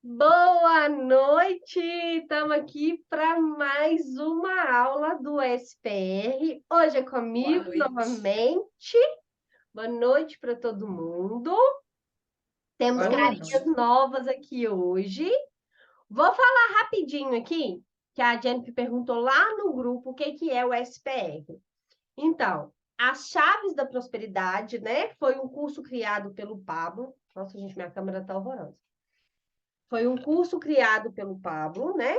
Boa noite! Estamos aqui para mais uma aula do SPR. Hoje é Boa comigo noite. novamente. Boa noite para todo mundo. Temos Boa carinhas noite. novas aqui hoje. Vou falar rapidinho aqui, que a Jennifer perguntou lá no grupo o que é o SPR. Então, as chaves da prosperidade, né? Foi um curso criado pelo Pablo. Nossa, gente, minha câmera está horrorosa. Foi um curso criado pelo Pablo, né?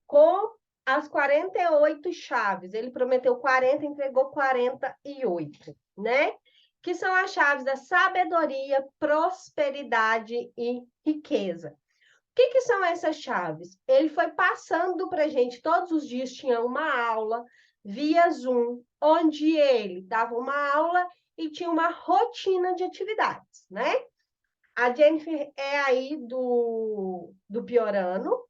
Com as 48 chaves. Ele prometeu 40, entregou 48, né? Que são as chaves da sabedoria, prosperidade e riqueza. O que são essas chaves? Ele foi passando para a gente, todos os dias tinha uma aula via Zoom, onde ele dava uma aula e tinha uma rotina de atividades, né? A Jennifer é aí do Piorano,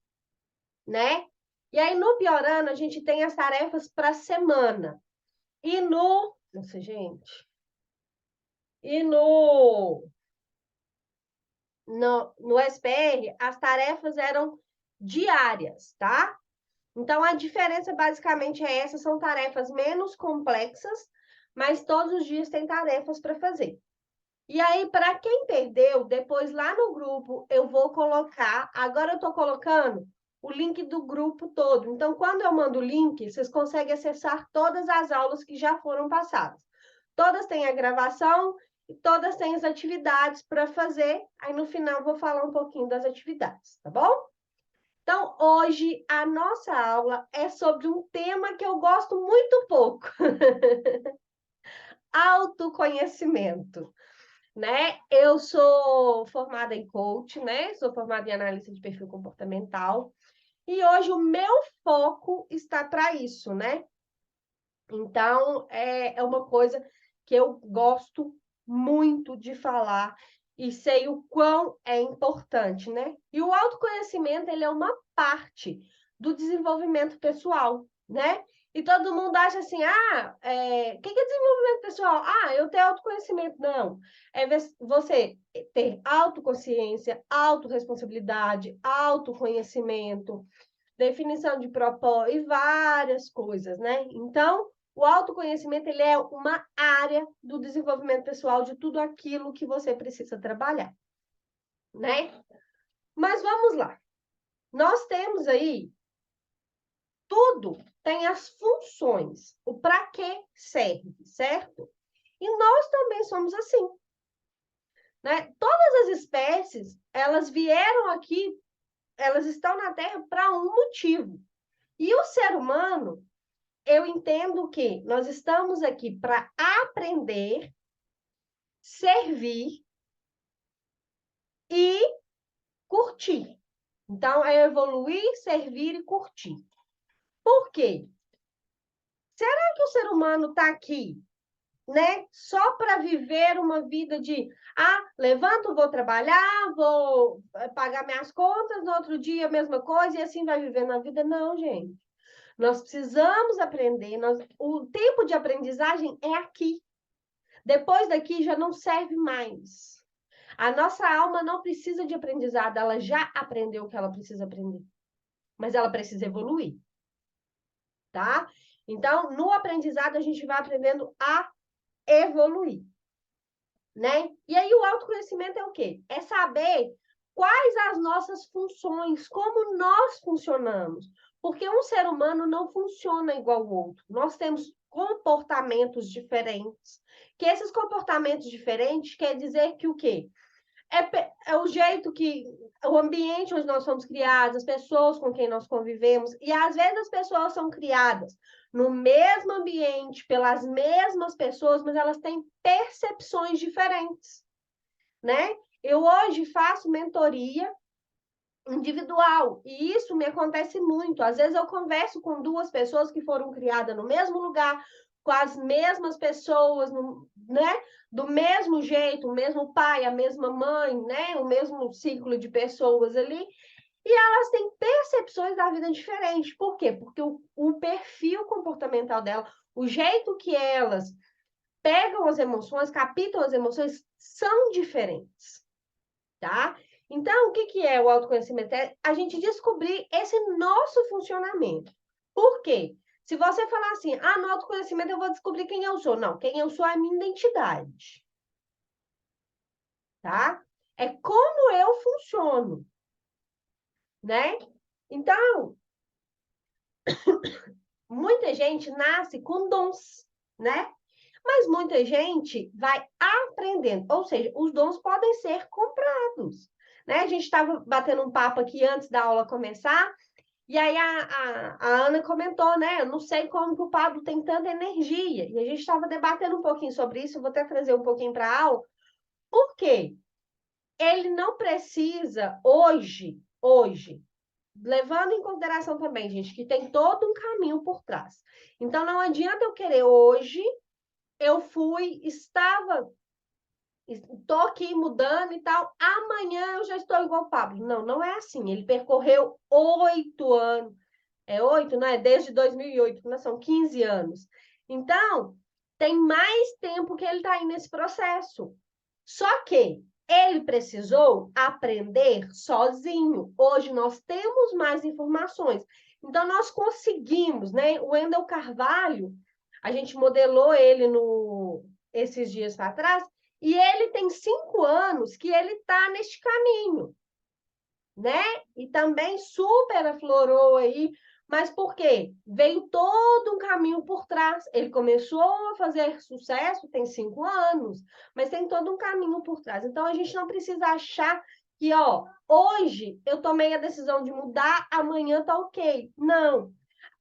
né? E aí no Piorano a gente tem as tarefas para a semana. E nossa, gente. E no SPR as tarefas eram diárias, tá? Então a diferença basicamente é essa, são tarefas menos complexas, mas todos os dias tem tarefas para fazer. E aí, para quem perdeu, depois lá no grupo eu vou colocar. Agora eu estou colocando o link do grupo todo. Então, quando eu mando o link, vocês conseguem acessar todas as aulas que já foram passadas. Todas têm a gravação e todas têm as atividades para fazer. Aí no final eu vou falar um pouquinho das atividades, tá bom? Então, hoje a nossa aula é sobre um tema que eu gosto muito pouco: autoconhecimento. Né? Eu sou formada em coach, né? Sou formada em analista de perfil comportamental. E hoje o meu foco está para isso, né? Então, é uma coisa que eu gosto muito de falar e sei o quão é importante, né? E o autoconhecimento, ele é uma parte do desenvolvimento pessoal, né? E todo mundo acha assim, o que é desenvolvimento pessoal? Ah, eu tenho autoconhecimento. Não, é você ter autoconsciência, autorresponsabilidade, autoconhecimento, definição de propósito e várias coisas, né? Então, o autoconhecimento, ele é uma área do desenvolvimento pessoal de tudo aquilo que você precisa trabalhar, né? Mas vamos lá. Nós temos aí tudo tem as funções, o para que serve, certo? E nós também somos assim, né? Todas as espécies, elas vieram aqui, elas estão na Terra para um motivo. E o ser humano, eu entendo que nós estamos aqui para aprender, servir e curtir. Então, é evoluir, servir e curtir. Por quê? Será que o ser humano está aqui, né, só para viver uma vida de, levanto, vou trabalhar, vou pagar minhas contas, no outro dia a mesma coisa e assim vai vivendo a vida? Não, gente. Nós precisamos aprender, o tempo de aprendizagem é aqui. Depois daqui já não serve mais. A nossa alma não precisa de aprendizado, ela já aprendeu o que ela precisa aprender, mas ela precisa evoluir, tá? Então, no aprendizado, a gente vai aprendendo a evoluir, né? E aí, o autoconhecimento é o quê? É saber quais as nossas funções, como nós funcionamos. Porque um ser humano não funciona igual ao outro. Nós temos comportamentos diferentes. Que esses comportamentos diferentes quer dizer que o quê? É o jeito que, o ambiente onde nós somos criados, as pessoas com quem nós convivemos, e às vezes as pessoas são criadas no mesmo ambiente, pelas mesmas pessoas, mas elas têm percepções diferentes, né? Eu hoje faço mentoria individual, e isso me acontece muito. Às vezes eu converso com duas pessoas que foram criadas no mesmo lugar, com as mesmas pessoas, né? Do mesmo jeito, o mesmo pai, a mesma mãe, né? O mesmo ciclo de pessoas ali, e elas têm percepções da vida diferentes. Por quê? Porque o perfil comportamental dela, o jeito que elas pegam as emoções, captam as emoções, são diferentes, tá? Então, o que que é o autoconhecimento? É a gente descobrir esse nosso funcionamento. Por quê? Se você falar assim, no autoconhecimento eu vou descobrir quem eu sou. Não, quem eu sou é a minha identidade, tá? É como eu funciono, né? Então, muita gente nasce com dons, né? Mas muita gente vai aprendendo, ou seja, os dons podem ser comprados, né? A gente estava batendo um papo aqui antes da aula começar, e aí a Ana comentou, né? Eu não sei como que o Pablo tem tanta energia, e a gente estava debatendo um pouquinho sobre isso, eu vou até trazer um pouquinho para a aula, por quê? Ele não precisa hoje, levando em consideração também, gente, que tem todo um caminho por trás. Então, não adianta eu querer hoje, estou aqui mudando e tal, amanhã eu já estou igual o Pablo. Não, não é assim. Ele percorreu 8 anos, é 8, não é? Desde 2008, que nós são 15 anos. Então, tem mais tempo que ele está aí nesse processo. Só que ele precisou aprender sozinho. Hoje nós temos mais informações. Então, nós conseguimos, né? O Wendel Carvalho, a gente modelou ele esses dias para trás, e ele tem 5 anos que ele está neste caminho, né? E também super aflorou aí, mas por quê? Veio todo um caminho por trás. Ele começou a fazer sucesso, tem 5 anos, mas tem todo um caminho por trás. Então a gente não precisa achar que, hoje eu tomei a decisão de mudar, amanhã tá ok. Não.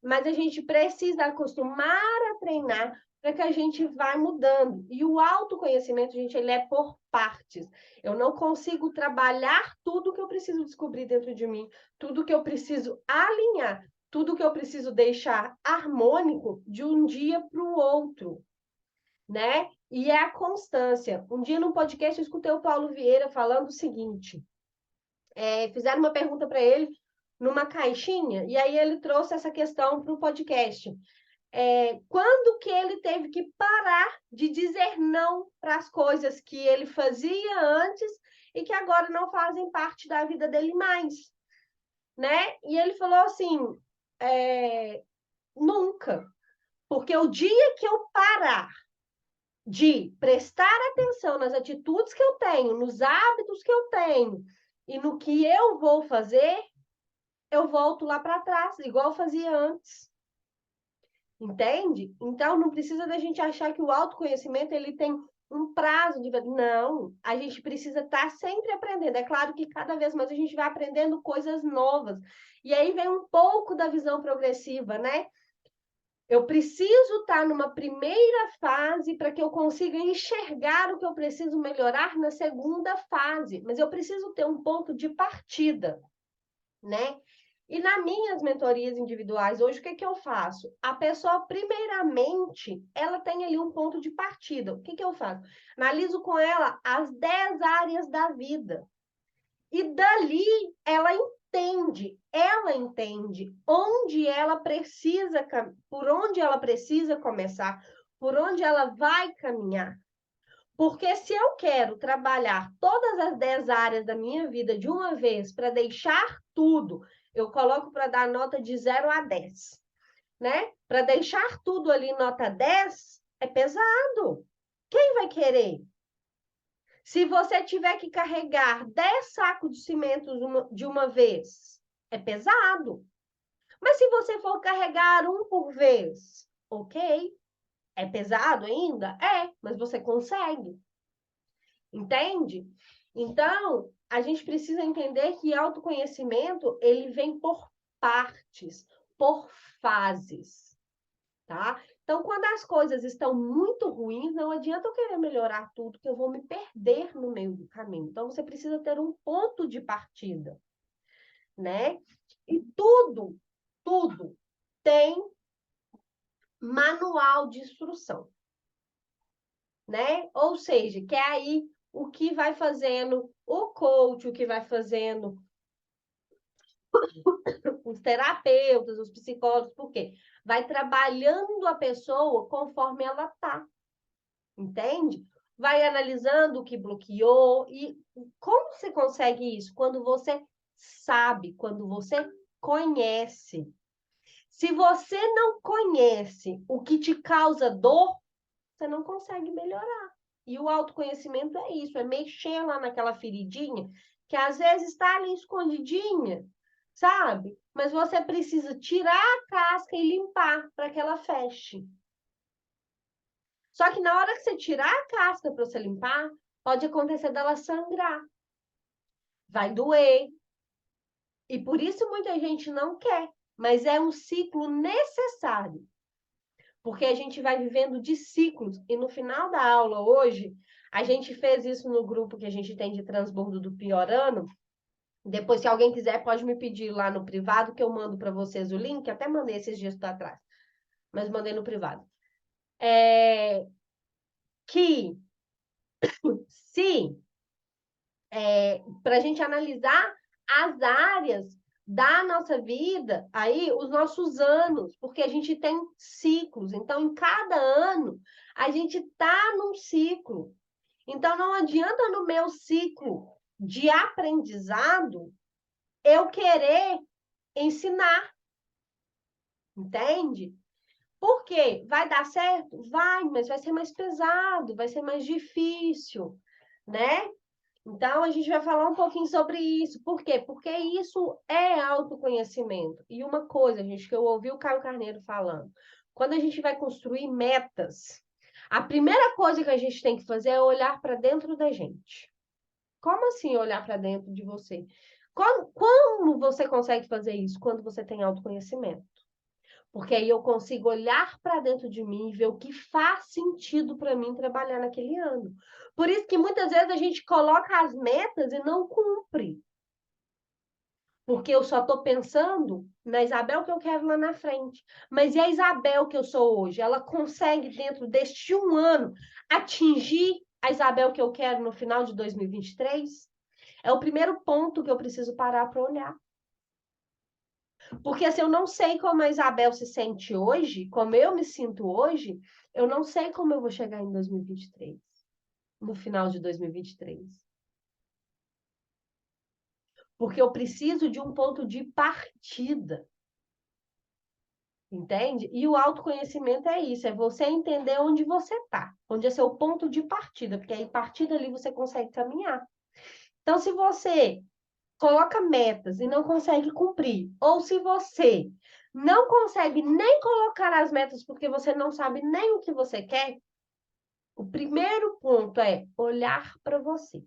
Mas a gente precisa acostumar a treinar para que a gente vá mudando. E o autoconhecimento, gente, ele é por partes. Eu não consigo trabalhar tudo que eu preciso descobrir dentro de mim, tudo que eu preciso alinhar, tudo que eu preciso deixar harmônico de um dia para o outro, né? E é a constância. Um dia, num podcast, eu escutei o Paulo Vieira falando o seguinte: fizeram uma pergunta para ele numa caixinha, e aí ele trouxe essa questão para o podcast. Quando que ele teve que parar de dizer não para as coisas que ele fazia antes e que agora não fazem parte da vida dele mais, né? E ele falou assim, nunca, porque o dia que eu parar de prestar atenção nas atitudes que eu tenho, nos hábitos que eu tenho e no que eu vou fazer, eu volto lá para trás, igual eu fazia antes. Entende? Então, não precisa da gente achar que o autoconhecimento ele tem um prazo de... Não, a gente precisa estar sempre aprendendo. É claro que cada vez mais a gente vai aprendendo coisas novas. E aí vem um pouco da visão progressiva, né? Eu preciso estar numa primeira fase para que eu consiga enxergar o que eu preciso melhorar na segunda fase. Mas eu preciso ter um ponto de partida, né? E nas minhas mentorias individuais, hoje, o que eu faço? A pessoa, primeiramente, ela tem ali um ponto de partida. O que eu faço? Analiso com ela as 10 áreas da vida. E dali, ela entende por onde ela precisa começar, por onde ela vai caminhar. Porque se eu quero trabalhar todas as 10 áreas da minha vida de uma vez para deixar tudo, eu coloco para dar nota de 0 a 10, né? Para deixar tudo ali nota 10 é pesado. Quem vai querer? Se você tiver que carregar 10 sacos de cimento de uma vez, é pesado. Mas se você for carregar um por vez, ok. É pesado ainda? É, mas você consegue. Entende? Então, a gente precisa entender que autoconhecimento, ele vem por partes, por fases, tá? Então, quando as coisas estão muito ruins, não adianta eu querer melhorar tudo, que eu vou me perder no meio do caminho. Então, você precisa ter um ponto de partida, né? E tudo tem manual de instrução, né? Ou seja, que é aí o que vai fazendo o coach, o que vai fazendo os terapeutas, os psicólogos, por quê? Vai trabalhando a pessoa conforme ela tá, entende? vai analisando o que bloqueou. E como você consegue isso? Quando você sabe, quando você conhece. Se você não conhece o que te causa dor, você não consegue melhorar. E o autoconhecimento é isso, é mexer lá naquela feridinha que às vezes está ali escondidinha, sabe? Mas você precisa tirar a casca e limpar para que ela feche. Só que na hora que você tirar a casca para você limpar, pode acontecer dela sangrar. Vai doer. E por isso muita gente não quer. Mas é um ciclo necessário. Porque a gente vai vivendo de ciclos. E no final da aula hoje, a gente fez isso no grupo que a gente tem de transbordo do Piorano. Depois, se alguém quiser, pode me pedir lá no privado, que eu mando para vocês o link. Até mandei esses dias para trás, mas mandei no privado. Que se para a gente analisar as áreas da nossa vida, aí os nossos anos, porque a gente tem ciclos. Então, em cada ano, a gente está num ciclo. Então, não adianta no meu ciclo de aprendizado eu querer ensinar, entende? Por quê? Vai dar certo? Vai, mas vai ser mais pesado, vai ser mais difícil, né? Então, a gente vai falar um pouquinho sobre isso. Por quê? Porque isso é autoconhecimento. E uma coisa, gente, que eu ouvi o Caio Carneiro falando, quando a gente vai construir metas, a primeira coisa que a gente tem que fazer é olhar para dentro da gente. Como assim olhar para dentro de você? Como você consegue fazer isso? Quando você tem autoconhecimento. Porque aí eu consigo olhar para dentro de mim e ver o que faz sentido para mim trabalhar naquele ano. Por isso que muitas vezes a gente coloca as metas e não cumpre. Porque eu só estou pensando na Isabel que eu quero lá na frente. Mas e a Isabel que eu sou hoje? Ela consegue, dentro deste um ano, atingir a Isabel que eu quero no final de 2023? É o primeiro ponto que eu preciso parar para olhar. Porque se eu não sei como a Isabel se sente hoje, como eu me sinto hoje, eu não sei como eu vou chegar em 2023, no final de 2023. Porque eu preciso de um ponto de partida, entende? E o autoconhecimento é isso, é você entender onde você está, onde é seu ponto de partida, porque aí, a partir dali, você consegue caminhar. Então, se você coloca metas e não consegue cumprir, ou se você não consegue nem colocar as metas porque você não sabe nem o que você quer, o primeiro ponto é olhar para você.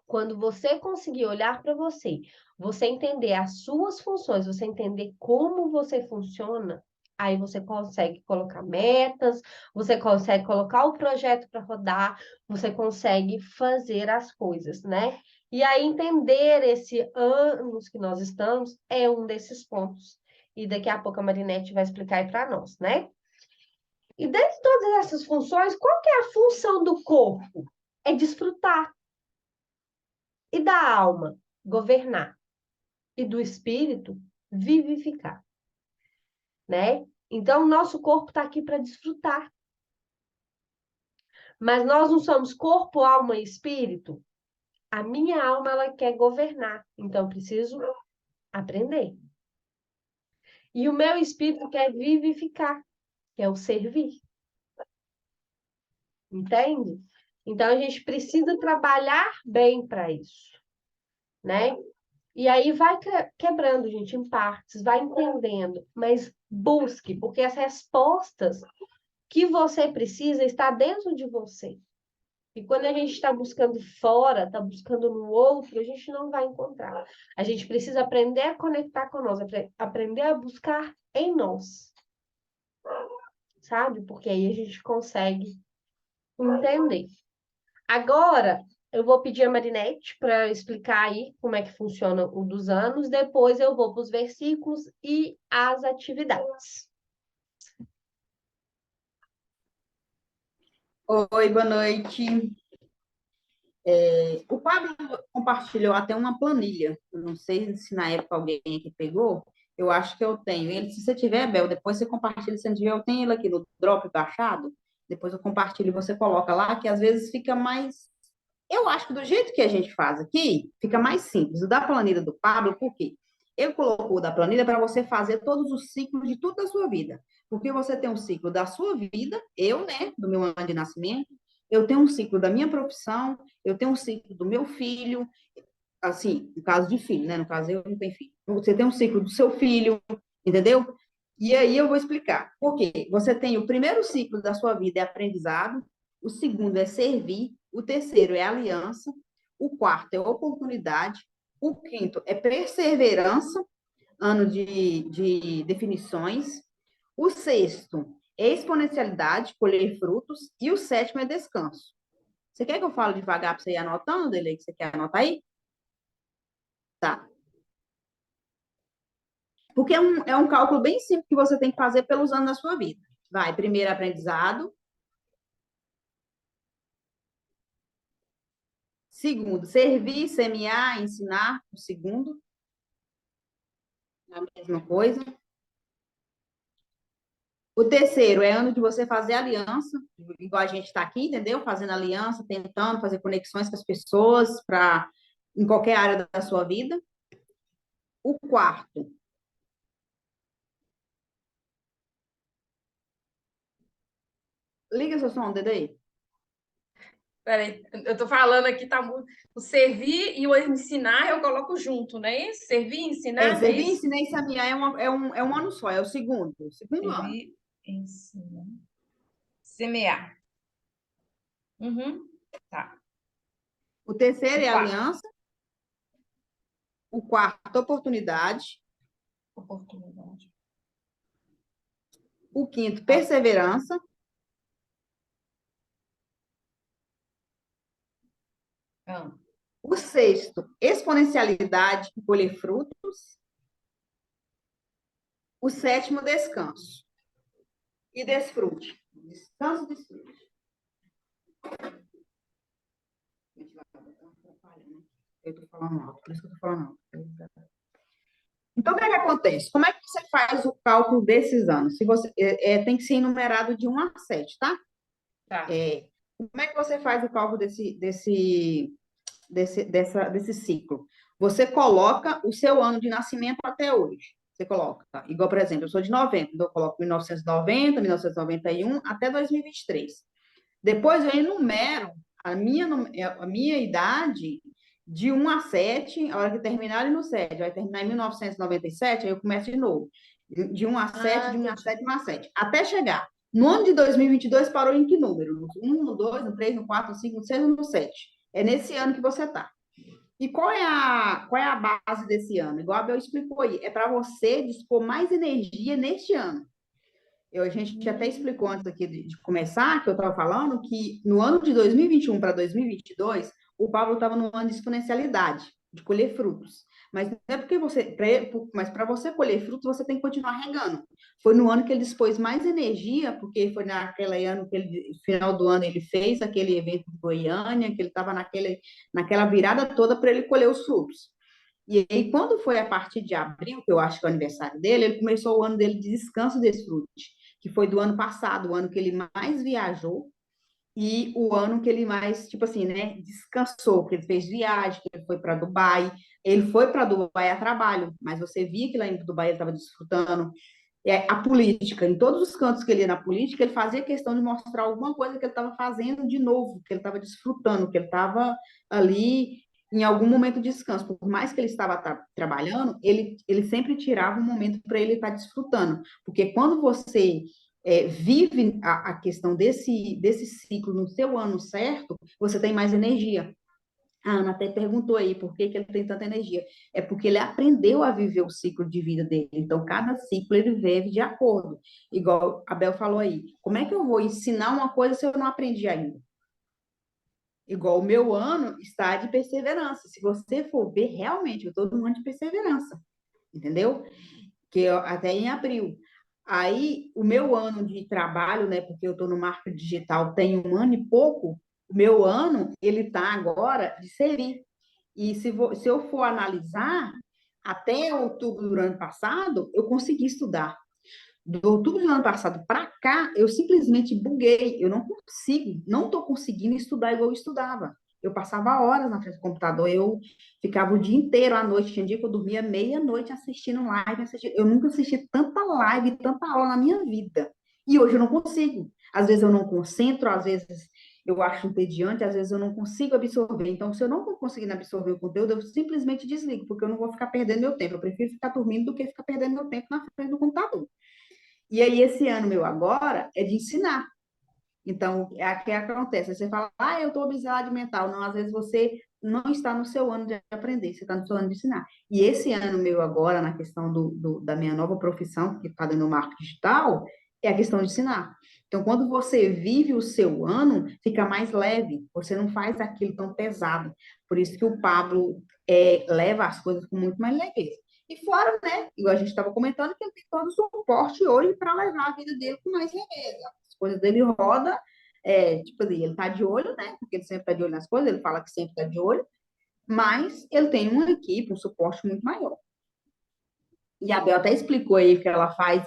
Quando você conseguir olhar para você, você entender as suas funções, você entender como você funciona, aí você consegue colocar metas, você consegue colocar o projeto para rodar, você consegue fazer as coisas, né? E aí entender esse anos que nós estamos é um desses pontos. E daqui a pouco a Marinette vai explicar aí para nós, né? E dentro de todas essas funções, qual que é a função do corpo? É desfrutar. E da alma? Governar. E do espírito? Vivificar, né? Então, o nosso corpo está aqui para desfrutar. Mas nós não somos corpo, alma e espírito? A minha alma, ela quer governar. Então, eu preciso aprender. E o meu espírito quer vivificar, que é o servir. Entende? Então, a gente precisa trabalhar bem para isso, né? E aí vai quebrando, gente, em partes, vai entendendo, mas busque, porque as respostas que você precisa está dentro de você. E quando a gente está buscando fora, está buscando no outro, a gente não vai encontrar. A gente precisa aprender a conectar com nós, aprender a buscar em nós, sabe? Porque aí a gente consegue entender. Agora, eu vou pedir a Marinette para explicar aí como é que funciona o dos anos. Depois eu vou para os versículos e as atividades. Oi, boa noite. O Pablo compartilhou até uma planilha. Eu não sei se na época alguém aqui pegou. Eu acho que eu tenho. Ele, se você tiver, Bel, depois você compartilha. Se não tiver, eu tenho ele aqui no Drop baixado. Depois eu compartilho e você coloca lá, que às vezes fica mais. Eu acho que do jeito que a gente faz aqui, fica mais simples. O da planilha do Pablo, por quê? Ele colocou o da planilha para você fazer todos os ciclos de tudo da sua vida. Porque você tem um ciclo da sua vida, eu, né, do meu ano de nascimento, eu tenho um ciclo da minha profissão, eu tenho um ciclo do meu filho, assim, no caso de filho, né? No caso, eu não tenho filho. Você tem um ciclo do seu filho, entendeu? E aí eu vou explicar. Por quê? Você tem o primeiro ciclo da sua vida é aprendizado, o segundo é servir, o terceiro é aliança, o quarto é oportunidade, o quinto é perseverança, ano de definições, o sexto é exponencialidade, colher frutos, e o sétimo é descanso. Você quer que eu fale devagar para você ir anotando, Dele, que você quer anotar aí? Tá. Porque é um cálculo bem simples que você tem que fazer pelos anos da sua vida. Vai, primeiro aprendizado. Segundo, servir, semear, ensinar. O segundo, a mesma coisa. O terceiro é ano de você fazer aliança, igual a gente está aqui, entendeu? Fazendo aliança, tentando fazer conexões com as pessoas para em qualquer área da sua vida. O quarto, liga seu som, Dedê. Peraí, eu tô falando aqui, tá o servir e o ensinar eu coloco junto, né? Servir e ensinar, é Servir, isso? ensinar e semear é um ano só, é o segundo ano. Servir, ensinar, semear. Uhum, tá. O terceiro O é quarto, aliança. O quarto, oportunidade. oportunidade. O quinto, Tá. perseverança. Ah, O sexto, exponencialidade e colher frutos. O sétimo, descanso. E desfrute. Descanso e desfrute. Eu estou falando alto, por isso que eu estou falando alto. Então, o que é que acontece? Como é que você faz o cálculo desses anos? Se você, tem que ser enumerado de 1 a 7, tá? tá. Como é que você faz o cálculo desse ciclo? Você coloca o seu ano de nascimento até hoje. Você coloca, tá? Igual, por exemplo, eu sou de 90, então eu coloco 1990, 1991 até 2023. Depois eu enumero a minha idade de 1 a 7, a hora que terminar ali no 7, vai terminar em 1997, aí eu começo de novo. De 1 a 7, de 1 a Entendi. 7, 1 a 7. Até chegar. No ano de 2022 parou em que número? No 1, no 2, no 3, no 4, no 5, no 6 ou no 7? É nesse ano que você está. E qual é a base desse ano? Igual a Bel explicou aí, é para você dispor mais energia neste ano. A gente até explicou antes aqui de começar, que eu estava falando, que no ano de 2021 para 2022, o Pablo estava no ano de exponencialidade, de colher frutos. Mas não é porque mas para você colher frutos, você tem que continuar regando. Foi no ano que ele dispôs mais energia, porque foi naquele ano que ele, final do ano, ele fez aquele evento de Goiânia, que ele estava naquela virada toda para ele colher os frutos. E aí, quando foi a partir de abril, que eu acho que é o aniversário dele, ele começou o ano dele de descanso e desfrute, que foi do ano passado, o ano que ele mais viajou e o ano que ele mais, tipo assim, né, descansou, que ele fez viagem, que ele foi para Dubai. Ele foi para Dubai a trabalho, mas você via que lá em Dubai ele estava desfrutando. A política, em todos os cantos que ele ia na política, ele fazia questão de mostrar alguma coisa que ele estava fazendo de novo, que ele estava desfrutando, que ele estava ali em algum momento de descanso. Por mais que ele estava trabalhando, ele sempre tirava um momento para ele estar desfrutando. Porque quando você vive a questão desse ciclo no seu ano certo, você tem mais energia. A Ana até perguntou aí por que ele tem tanta energia. É porque ele aprendeu a viver o ciclo de vida dele. Então, cada ciclo ele vive de acordo. Igual a Bel falou aí. Como é que eu vou ensinar uma coisa se eu não aprendi ainda? Igual o meu ano está de perseverança. Se você for ver, realmente, eu estou num ano de perseverança. Entendeu? Até em abril. Aí, o meu ano de trabalho, né? Porque eu estou no marketing digital tem 1 ano e pouco. O meu ano, ele está agora de servir. E se eu for analisar, até outubro do ano passado, eu consegui estudar. Do outubro do ano passado para cá, eu simplesmente buguei. Eu não consigo, não estou conseguindo estudar igual eu estudava. Eu passava horas na frente do computador, eu ficava o dia inteiro à noite. Tinha dia que eu dormia meia-noite assistindo live. Eu nunca assisti tanta live, tanta aula na minha vida. E hoje eu não consigo. Às vezes eu não concentro, às vezes eu acho entediante, às vezes eu não consigo absorver. Então, se eu não estou conseguindo absorver o conteúdo, eu simplesmente desligo, porque eu não vou ficar perdendo meu tempo. Eu prefiro ficar dormindo do que ficar perdendo meu tempo na frente do computador. E aí, esse ano meu agora é de ensinar. Então, é o que acontece. Você fala, eu estou habilidade mental. Não, às vezes você não está no seu ano de aprender, você está no seu ano de ensinar. E esse ano meu agora, na questão da minha nova profissão, que está dentro do marketing digital, é a questão de ensinar. Então, quando você vive o seu ano, fica mais leve, você não faz aquilo tão pesado. Por isso que o Pablo leva as coisas com muito mais leveza. E fora, né, igual a gente estava comentando, que ele tem todo o suporte hoje para levar a vida dele com mais leveza. As coisas dele rodam, tipo assim, ele está de olho, né, porque ele sempre está de olho nas coisas, ele fala que sempre está de olho, mas ele tem uma equipe, um suporte muito maior. E a Bel até explicou aí que ela faz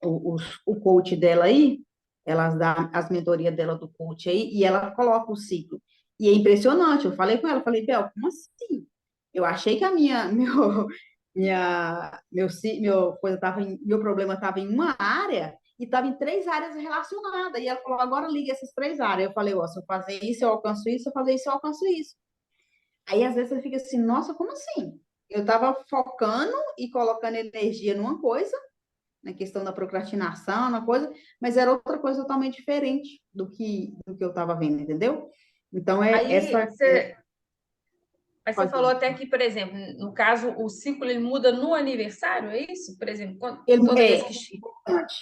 o coach dela aí, ela dá as mentorias dela do coach aí, e ela coloca o ciclo. E é impressionante, eu falei com ela, falei, Bel, como assim? Eu achei que meu problema estava em uma área e estava em 3 áreas relacionadas. E ela falou, agora liga essas 3 áreas. Eu falei, se eu fazer isso, eu alcanço isso, se eu fazer isso, eu alcanço isso. Aí, às vezes, você fica assim, nossa, como assim? Eu estava focando e colocando energia numa coisa, na questão da procrastinação, na coisa, mas era outra coisa totalmente diferente do que eu estava vendo, entendeu? Então, Aí você, aí você pode falou dizer. até que, por exemplo, no caso, o ciclo ele muda no aniversário, é isso? Por exemplo, Ele, toda vez que...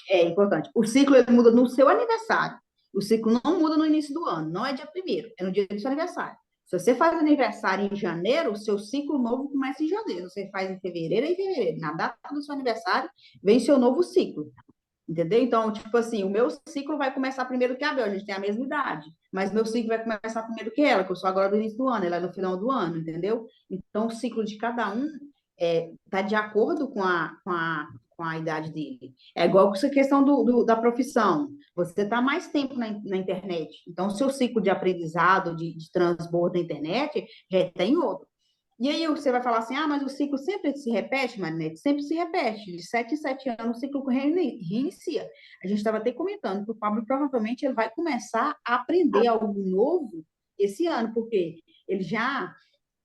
é importante. O ciclo ele muda no seu aniversário. O ciclo não muda no início do ano, não é dia 1º, é no dia do seu aniversário. Se você faz aniversário em janeiro, o seu ciclo novo começa em janeiro. Você faz em fevereiro, é em fevereiro. Na data do seu aniversário, vem seu novo ciclo. Entendeu? Então, tipo assim, o meu ciclo vai começar primeiro que a Bel, a gente tem a mesma idade, mas meu ciclo vai começar primeiro que ela, que eu sou agora do início do ano, ela é no final do ano, entendeu? Então, o ciclo de cada um está de acordo com a idade dele. É igual com essa questão da profissão. Você está mais tempo na internet, então o seu ciclo de aprendizado, de transbordo da internet, já tem outro. E aí você vai falar assim, mas o ciclo sempre se repete, Marinete? Sempre se repete. De 7 em 7 anos o ciclo reinicia. A gente estava até comentando que o Pablo provavelmente ele vai começar a aprender algo novo esse ano, porque ele já,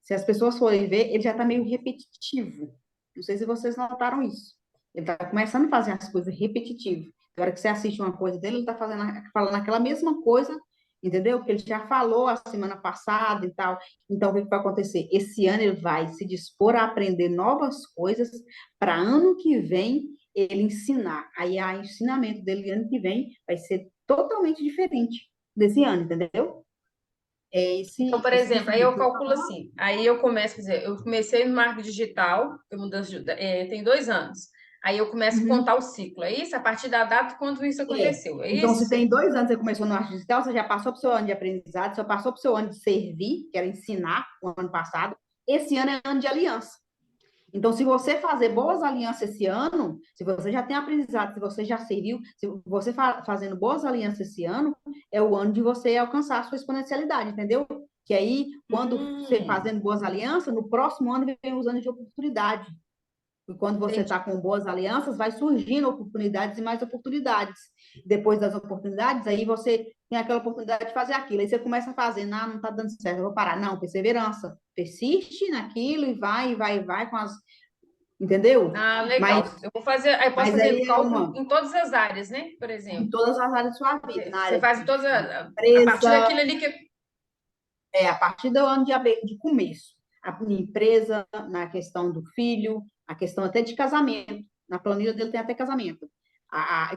se as pessoas forem ver, ele já está meio repetitivo. Não sei se vocês notaram isso. Ele está começando a fazer as coisas repetitivas. Na hora que você assiste uma coisa dele, ele está falando aquela mesma coisa, entendeu? Que ele já falou a semana passada e tal. Então, o que vai acontecer? Esse ano ele vai se dispor a aprender novas coisas para ano que vem ele ensinar. Aí, o ensinamento dele ano que vem vai ser totalmente diferente desse ano, entendeu? Então, por exemplo, aí eu calculo assim, aí eu começo, quer dizer, eu comecei no marketing digital, tem 2 anos. Aí eu começo a contar o ciclo, é isso? A partir da data quando isso aconteceu, é Então, se isso? tem 2 anos você começou no arte digital, você já passou para o seu ano de aprendizado, você passou para o seu ano de servir, que era ensinar, o ano passado. Esse ano é ano de aliança. Então, se você fazer boas alianças esse ano, se você já tem aprendizado, se você já serviu, se você fazendo boas alianças esse ano, é o ano de você alcançar a sua exponencialidade, entendeu? Que aí, quando você fazendo boas alianças, no próximo ano vem os anos de oportunidade. E quando você está com boas alianças, vai surgindo oportunidades e mais oportunidades. Depois das oportunidades, aí você tem aquela oportunidade de fazer aquilo. Aí você começa a fazer, não está dando certo, eu vou parar. Não, perseverança. Persiste naquilo e vai com as. Entendeu? Ah, legal. Eu vou fazer, aí eu posso Mas fazer aí é cálculo em todas as áreas, né? Por em exemplo, todas as áreas da sua vida. Na você área faz em todas, a partir empresa, daquilo ali que... a partir do ano de começo. A empresa, na questão do filho, a questão até de casamento. Na planilha dele tem até casamento.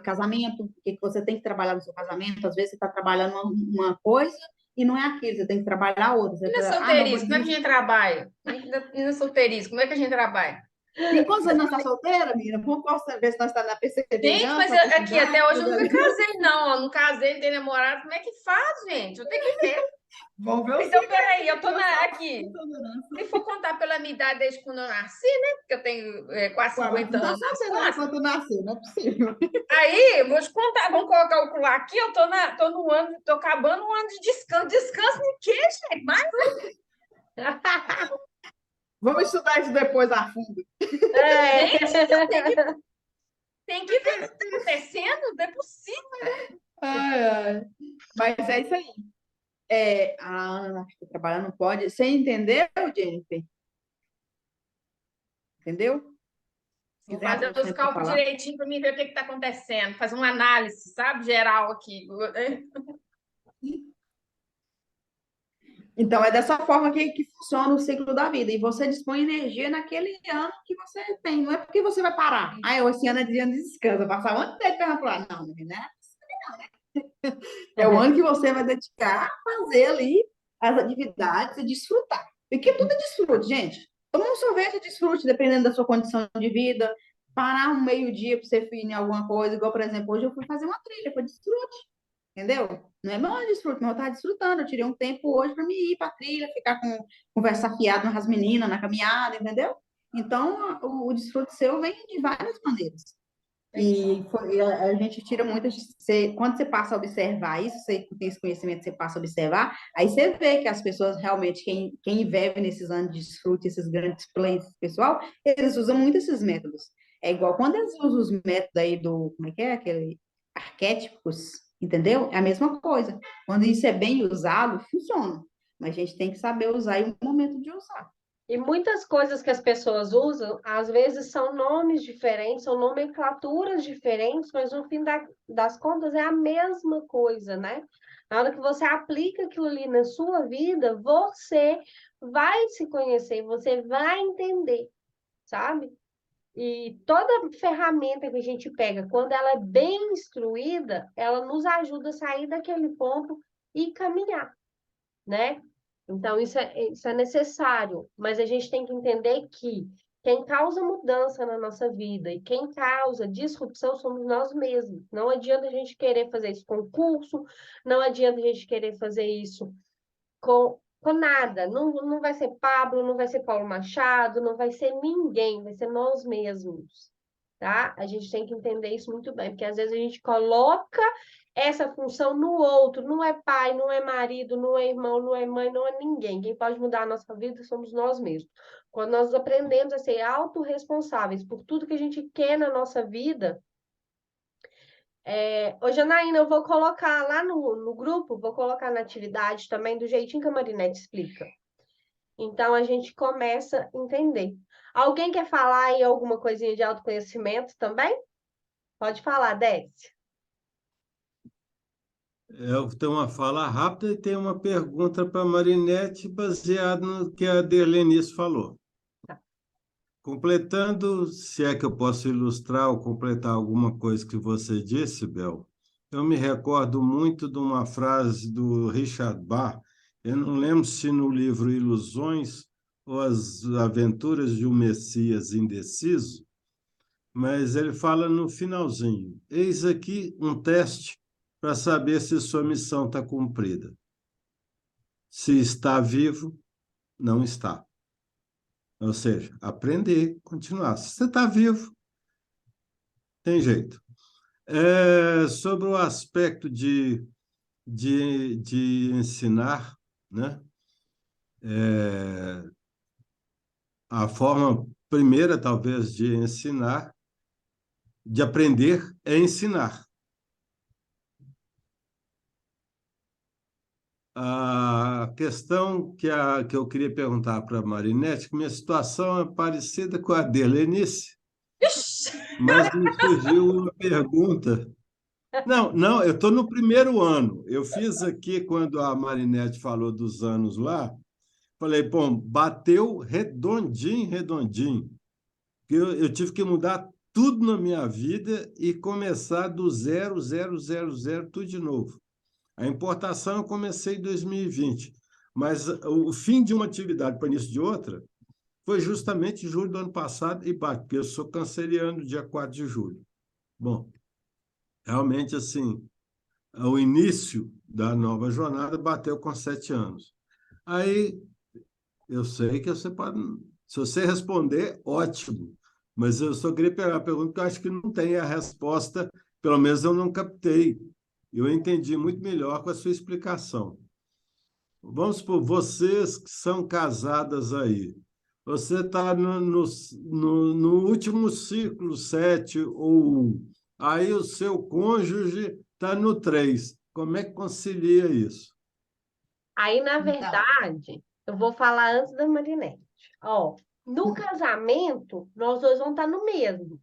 Casamento, o que você tem que trabalhar no seu casamento? Às vezes você está trabalhando uma coisa e não é aquilo, você tem que trabalhar outra. E na Não, vou solteirice, como é que a desistir. gente trabalha? E na solteirice, como é que a gente trabalha? Tem quantos anos nós está solteira, menina? Como posso ver se nós está na Gente, perseverança, mas na aqui até hoje eu persistência? nunca casei, não. Ó, não casei, não tenho namorado. Como é que faz, gente? Eu tenho que ver. Vamos ver o Então, ciclo peraí, eu tô aqui, aqui. Se for contar contar pela minha idade desde quando eu nasci, né? Porque eu tenho quase Ué, mas 50 não tá anos nas sabendo aí costas. quando nasceu, não é possível. Aí, vou te contar, vamos calcular aqui, eu tô no ano, tô acabando um ano de descanso. Descanso em quê, gente? Mas, Vamos estudar isso depois a fundo. gente, É. tem que ver o que está acontecendo, não é possível. Ai, ai. Mas é isso aí. Acho que trabalhar não pode. Você entendeu, Jennifer? Entendeu? Se Vou quiser abrir fazer o os centro para cálculos falar. direitinho para mim ver o que está acontecendo, fazer uma análise, sabe, geral aqui. Então, é dessa forma que funciona o ciclo da vida. E você dispõe energia naquele ano que você tem. Não é porque você vai parar. Esse ano é de ano de descanso. Vou passar o ano inteiro para pular. Não, né? É o ano que você vai dedicar a fazer ali as atividades e desfrutar. Porque tudo é desfrute, gente. Toma um sorvete e desfrute, dependendo da sua condição de vida. Parar um meio-dia para você ir em alguma coisa. Igual, por exemplo, hoje eu fui fazer uma trilha, foi desfrute. Entendeu? Não é meu desfrute, mas eu estava desfrutando. Eu tirei um tempo hoje para me ir para a trilha, ficar conversar fiado com as meninas na caminhada, entendeu? Então, o desfrute seu vem de várias maneiras. A gente tira muito. Quando você passa a observar isso, você tem esse conhecimento, você passa a observar, aí você vê que as pessoas realmente, quem vive nesses anos de desfrute, esses grandes plays, pessoal, eles usam muito esses métodos. É igual quando eles usam os métodos aí como é que é? Aquele arquétipos, entendeu? É a mesma coisa. Quando isso é bem usado, funciona. Mas a gente tem que saber usar e o momento de usar. E muitas coisas que as pessoas usam, às vezes são nomes diferentes, são nomenclaturas diferentes, mas no fim das contas é a mesma coisa, né? Na hora que você aplica aquilo ali na sua vida, você vai se conhecer, você vai entender, sabe? E toda ferramenta que a gente pega, quando ela é bem instruída, ela nos ajuda a sair daquele ponto e caminhar, né? Então, isso é necessário, mas a gente tem que entender que quem causa mudança na nossa vida e quem causa disrupção somos nós mesmos. Não adianta a gente querer fazer isso com curso, não adianta a gente querer fazer isso com nada. Não, não vai ser Pablo, não vai ser Paulo Machado, não vai ser ninguém, vai ser nós mesmos, tá? A gente tem que entender isso muito bem, porque às vezes a gente coloca essa função no outro, não é pai, não é marido, não é irmão, não é mãe, não é ninguém. Quem pode mudar a nossa vida somos nós mesmos. Quando nós aprendemos a ser autorresponsáveis por tudo que a gente quer na nossa vida, Ô, Janaína, eu vou colocar lá no grupo, vou colocar na atividade também, do jeitinho que a Marinette explica. Então, a gente começa a entender. Alguém quer falar aí alguma coisinha de autoconhecimento também? Pode falar, Décia. Eu tenho uma fala rápida e tenho uma pergunta para a Marinette, baseado no que a Derlenice falou. Completando, se é que eu posso ilustrar ou completar alguma coisa que você disse, Bel, eu me recordo muito de uma frase do Richard Bach, eu não lembro se no livro Ilusões ou As Aventuras de um Messias Indeciso, mas ele fala no finalzinho: eis aqui um teste para saber se sua missão está cumprida. Se está vivo, não está. Ou seja, aprender, continuar. Se você está vivo, tem jeito. Sobre o aspecto de ensinar, né? A forma primeira, talvez, de ensinar, de aprender, é ensinar. A questão que eu queria perguntar para a Marinette, que minha situação é parecida com a dele, Lenice, mas me surgiu uma pergunta. Não, não, eu estou no primeiro ano. Eu fiz aqui, quando a Marinette falou dos anos lá, falei, bom, bateu redondinho, redondinho. Eu tive que mudar tudo na minha vida e começar do zero, zero, zero, zero, tudo de novo. A importação eu comecei em 2020, mas o fim de uma atividade para início de outra foi justamente em julho do ano passado, e porque eu sou canceriano, dia 4 de julho. Bom, realmente, assim, o início da nova jornada bateu com 7 anos. Aí Eu sei que você pode. Se você responder, ótimo. Mas eu só queria pegar a pergunta, porque eu acho que não tem a resposta, pelo menos eu não captei. Eu entendi muito melhor com a sua explicação. Vamos por vocês que são casadas aí. Você está no último ciclo 7 ou 1. Aí o seu cônjuge está no 3. Como é que concilia isso? Aí, na Então, verdade, eu vou falar antes da Marinette. Ó, no casamento, nós dois vamos estar no mesmo,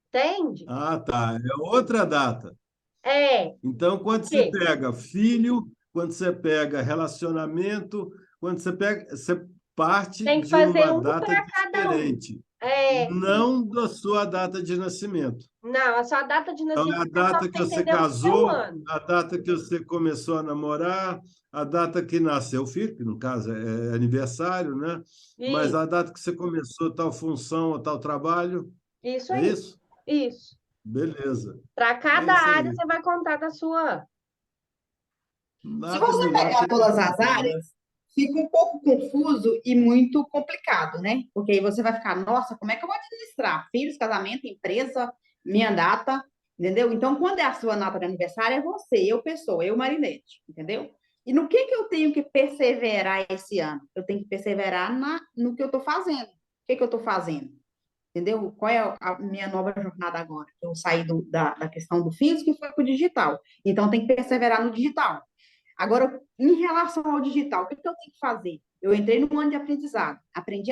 entende? Ah, tá. É outra data. É, Então, por quando você quê? pega filho, quando você pega relacionamento, quando você parte Tem que de fazer uma um data para cada um. diferente, É, não da sua data de nascimento. não, a sua data de Então, é nascimento a é só data para que você você entender o seu casou, ano. a data que você começou a namorar, a data que nasceu o filho, que no caso é aniversário, né? Mas Isso, a data que você começou tal função ou tal trabalho, isso é aí. isso? Isso. Beleza. Para É cada isso área, aí. você vai contar da sua. se Nada você melhor pegar que todas as explicar, né? áreas, fica um pouco confuso e muito complicado, né? Porque aí você vai ficar, nossa, como é que eu vou administrar? Filhos, casamento, empresa, minha data, entendeu? Então, quando é a sua data de aniversário, é você, eu, pessoa, eu, Marinete, entendeu? E no que eu tenho que perseverar esse ano? Eu tenho que perseverar no que eu estou fazendo. O que eu estou fazendo? Entendeu? Qual é a minha nova jornada agora? Eu saí da questão do físico e fui para o digital. Então, tem que perseverar no digital. Agora, em relação ao digital, o que eu tenho que fazer? Eu entrei no ano de aprendizado. Aprendi,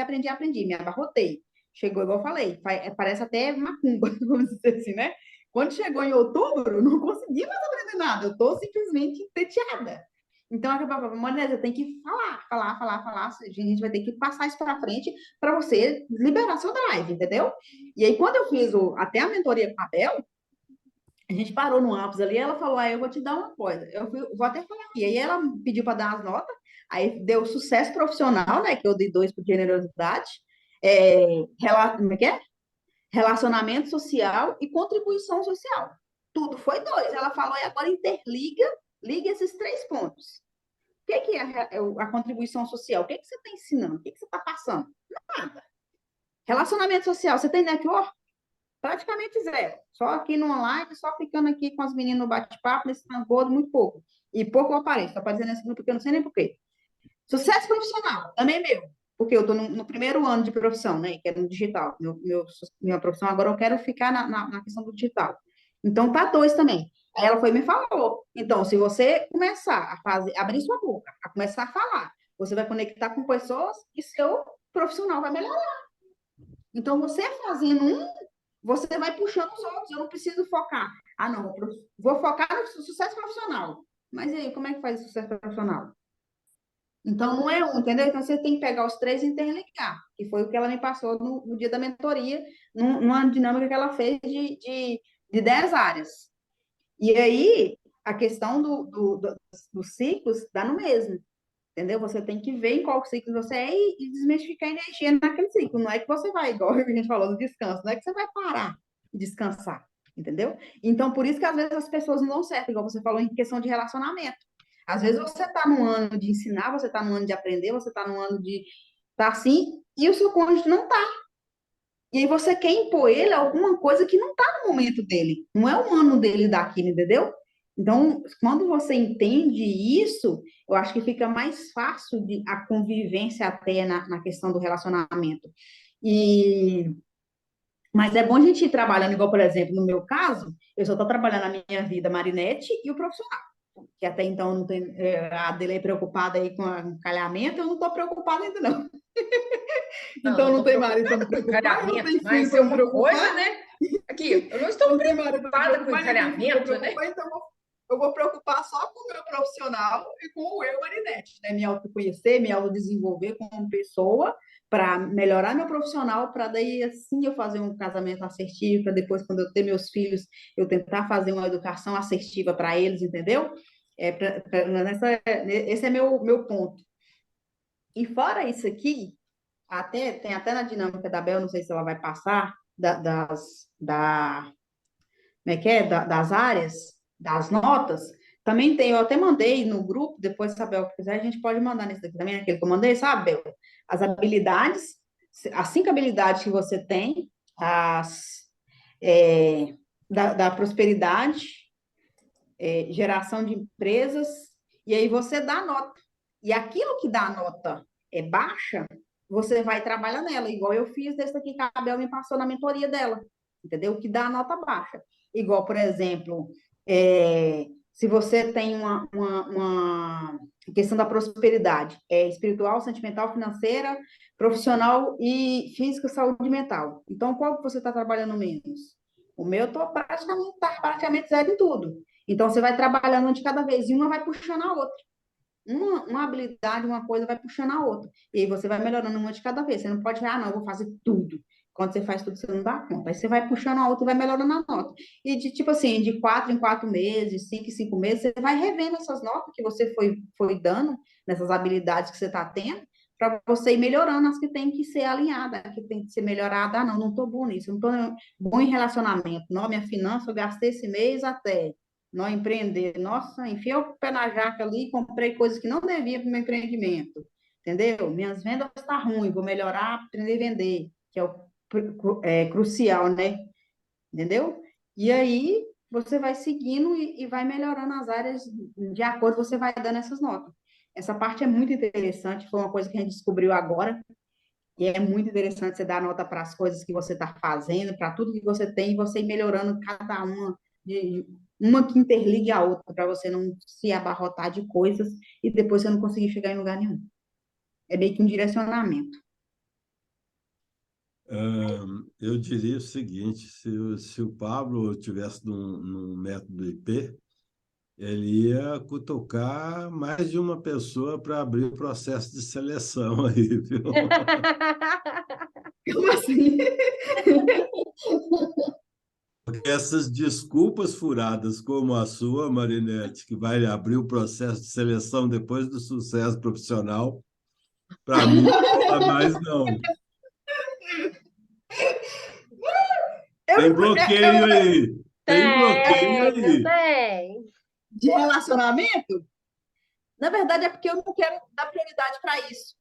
me abarrotei. Chegou, igual eu falei, parece até macumba, vamos dizer assim, né? Quando chegou em outubro, eu não consegui mais aprender nada. Eu estou simplesmente entediada. Então, a Monesa tem que falar. A gente vai ter que passar isso para frente para você liberar seu drive, entendeu? E aí, quando eu fiz até a mentoria com a Bel, a gente parou no ápice ali, ela falou, eu vou te dar uma coisa. Vou até falar aqui. Aí ela pediu para dar as notas, aí deu sucesso profissional, né? Que eu dei 2 por generosidade. Como é que é? Relacionamento social e contribuição social. Tudo foi 2. Ela falou, e agora liga esses 3 pontos. O que é a contribuição social? O que você está ensinando? O que você está passando? Nada. Relacionamento social, você tem network? Praticamente zero. Só aqui no online, só ficando aqui com as meninas no bate-papo, nesse transbordo, muito pouco. E pouco eu apareço. Estou aparecendo nesse grupo que eu não sei nem por quê. Sucesso profissional, também meu. Porque eu estou no primeiro ano de profissão, né? Que é no digital. Minha profissão agora eu quero ficar na questão do digital. Então, tá 2 também. Aí ela foi e me falou. Então, se você começar a abrir sua boca, a começar a falar, você vai conectar com pessoas e seu profissional vai melhorar. Então, você fazendo você vai puxando os outros. Eu não preciso focar. Ah, não, vou focar no sucesso profissional. Mas e aí, como é que faz o sucesso profissional? Então, não é um, entendeu? Então, você tem que pegar os 3 e interligar, que foi o que ela me passou no dia da mentoria, numa dinâmica que ela fez de 10 áreas. E aí, a questão dos ciclos dá no mesmo, entendeu? Você tem que ver em qual ciclo você é e desmistificar a energia naquele ciclo. Não é que você vai, igual a gente falou no descanso, não é que você vai parar e descansar, entendeu? Então, por isso que às vezes as pessoas não dão certo, igual você falou em questão de relacionamento. Às vezes você está no ano de ensinar, você está no ano de aprender, você está no ano de estar assim, e o seu cônjuge não está. E aí você quer impor ele alguma coisa que não está no momento dele. Não é o ano dele daquilo, entendeu? Então, quando você entende isso, eu acho que fica mais fácil a convivência até na questão do relacionamento. E, mas é bom a gente ir trabalhando, igual, por exemplo, no meu caso, eu só estou trabalhando a minha vida Marinette e o profissional. Que até então não tem, a Adelaide preocupada aí com o calhamento, eu não estou preocupada ainda, não. Não, Então não não estou tem marido para me preocupada com preocupar, eu não encalhamento, tenho filho mas é para me uma coisa, preocupar, né? Aqui, eu não estou não tem marido para me preocupada com preocupar, nem tem filho para encalhamento, né? preocupar, então eu vou preocupar só com o meu profissional e com o eu, Marinette, né? Me autoconhecer, me autodesenvolver como pessoa, para melhorar meu profissional, para daí assim eu fazer um casamento assertivo, para depois, quando eu ter meus filhos, eu tentar fazer uma educação assertiva para eles, entendeu? Esse é meu ponto. E fora isso aqui, tem até na dinâmica da Bel, não sei se ela vai passar, como é que é? Das áreas, das notas, também tem, eu até mandei no grupo, depois, se a Bel quiser, a gente pode mandar nesse daqui também, aquele que eu mandei, sabe, Bel? As habilidades, as 5 habilidades que você tem, é, da prosperidade, geração de empresas, e aí você dá nota. E aquilo que dá nota baixa, você vai trabalhar nela, igual eu fiz desse aqui que a Bel me passou na mentoria dela, entendeu? Que dá nota baixa. Igual, por exemplo, se você tem uma questão da prosperidade, espiritual, sentimental, financeira, profissional e física, saúde mental. Então, qual que você está trabalhando menos? O meu estou praticamente zero em tudo. Então, você vai trabalhando um de cada vez, e uma vai puxando a outra. Uma habilidade, uma coisa vai puxando a outra. E aí você vai melhorando uma de cada vez. Você não pode, não, eu vou fazer tudo. Quando você faz tudo, você não dá conta. Aí você vai puxando a outra e vai melhorando a nota. E tipo assim, de 4 em 4 meses, 5 em 5 meses, você vai revendo essas notas que você foi dando, nessas habilidades que você está tendo, para você ir melhorando as que tem que ser alinhadas, que tem que ser melhorada. Não estou bom nisso, não estou bom em relacionamento. Não, minha finança, eu gastei esse mês até. Não empreender. Nossa, enfiei o pé na jaca ali, comprei coisas que não devia para o meu empreendimento. Entendeu? Minhas vendas estão tá ruim, vou melhorar, aprender a vender, que é o crucial, né? Entendeu? E aí você vai seguindo e vai melhorando as áreas de acordo, você vai dando essas notas. Essa parte é muito interessante, foi uma coisa que a gente descobriu agora, e é muito interessante você dar nota para as coisas que você está fazendo, para tudo que você tem, e você ir melhorando cada uma, uma que interligue a outra, para você não se abarrotar de coisas e depois você não conseguir chegar em lugar nenhum. É meio que um direcionamento. Eu diria o seguinte, se o Pablo tivesse num método IP, ele ia cutucar mais de uma pessoa para abrir o processo de seleção aí, viu? Como assim? Porque essas desculpas furadas como a sua, Marinette, que vai abrir o processo de seleção depois do sucesso profissional, para mim não rola mais, não. Tem bloqueio aí. Tem bloqueio Não aí. tem. De relacionamento? Na verdade, é porque eu não quero dar prioridade para isso.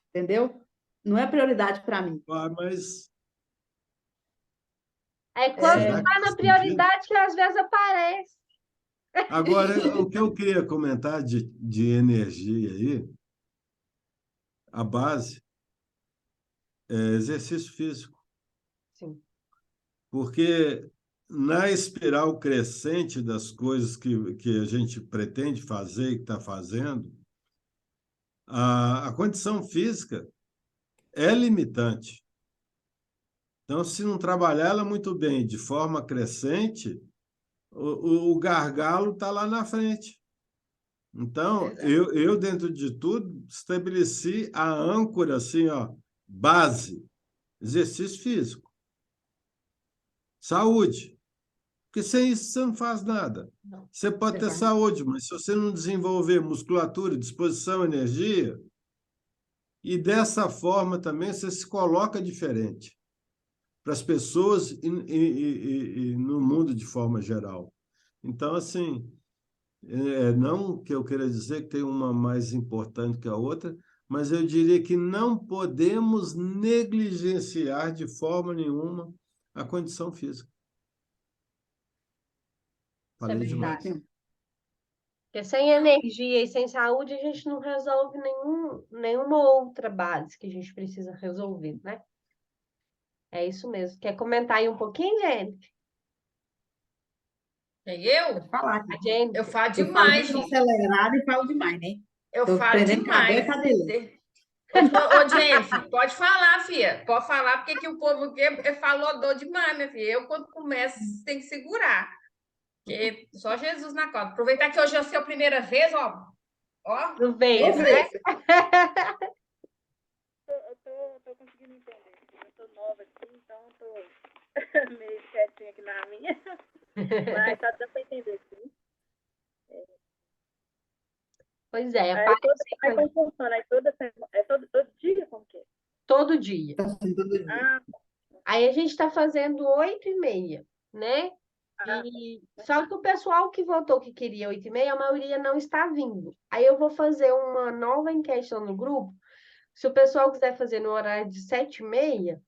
Entendeu? Não é prioridade para mim. Mas É quando será que está na faz sentido? prioridade que às vezes aparece. Agora, o que eu queria comentar de energia aí, a base é exercício físico. Sim. Porque na espiral crescente das coisas que a gente pretende fazer e que está fazendo, a condição física é limitante. Então, se não trabalhar ela muito bem de forma crescente, o gargalo está lá na frente. Então, eu, dentro de tudo, estabeleci a âncora, assim, ó, base, exercício físico, saúde. Porque sem isso você não faz nada. Não. Você pode ter saúde, mas se você não desenvolver musculatura, disposição, energia, e dessa forma também você se coloca diferente para as pessoas e no mundo de forma geral. Então, assim, não que eu queira dizer que tem uma mais importante que a outra, mas eu diria que não podemos negligenciar de forma nenhuma a condição física. Isso é Falei verdade. demais. Porque sem energia e sem saúde, a gente não resolve nenhuma outra base que a gente precisa resolver, né? É isso mesmo. Quer comentar aí um pouquinho, Jennifer? Eu? Pode falar. A Jennifer. Eu falo Eu falo demais, muito gente. acelerado e falo demais, né? Eu Estou falo aprendendo cabelo e demais. cabelo. Ô, Jennifer, pode falar, filha. Pode falar, porque que o povo falou dor demais, minha filha. Eu, quando começo, tem que segurar. Porque só Jesus na causa. Aproveitar que hoje é a sua primeira vez, ó. Ó. Não veio, Tô né? vendo. Eu tô conseguindo entender. Eu tô nova aqui, então eu tô meio quietinha aqui na minha. Mas tá dando pra entender, sim. Pois é, Aí, aparece como funciona? Aí todo dia, como que é? todo dia. Tá assim todo dia. Ah, Aí a gente está fazendo 8h30, né? Só que o pessoal que votou que queria 8h30, a maioria não está vindo. Aí eu vou fazer uma nova enquete lá no grupo. Se o pessoal quiser fazer no horário de 7h30,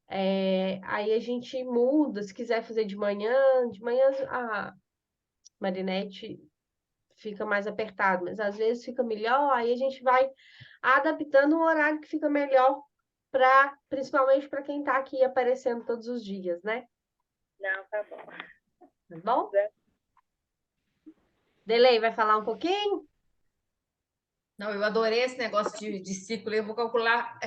aí a gente muda. Se quiser fazer de manhã a Marinette fica mais apertado, mas às vezes fica melhor, aí a gente vai adaptando um horário que fica melhor principalmente para quem está aqui aparecendo todos os dias, né? Não, tá bom. Tá bom? Delei, vai falar um pouquinho? Não, eu adorei esse negócio de ciclo. Eu vou calcular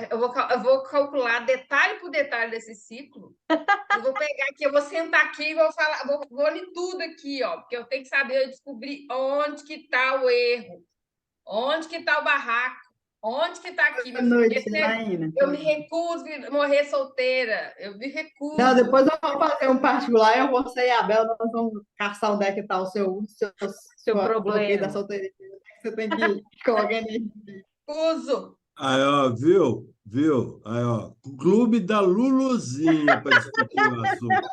detalhe por detalhe desse ciclo. Eu vou pegar aqui, eu vou sentar aqui e vou falar, vou ler tudo aqui, ó, porque eu tenho que saber descobrir onde que está o erro, onde que está o barraco, onde que está aqui, Boa meu filho. noite, Janaína. Eu me recuso a morrer solteira. Eu me recuso. Não, depois eu vou fazer um particular, eu vou ser a Abel, nós vamos caçar onde é que está o seu bloqueio da problema. solteira. Você tem que colocar energia. Recuso. Aí, ó, viu? Aí, ó, Clube da Luluzinha para discutir o assunto.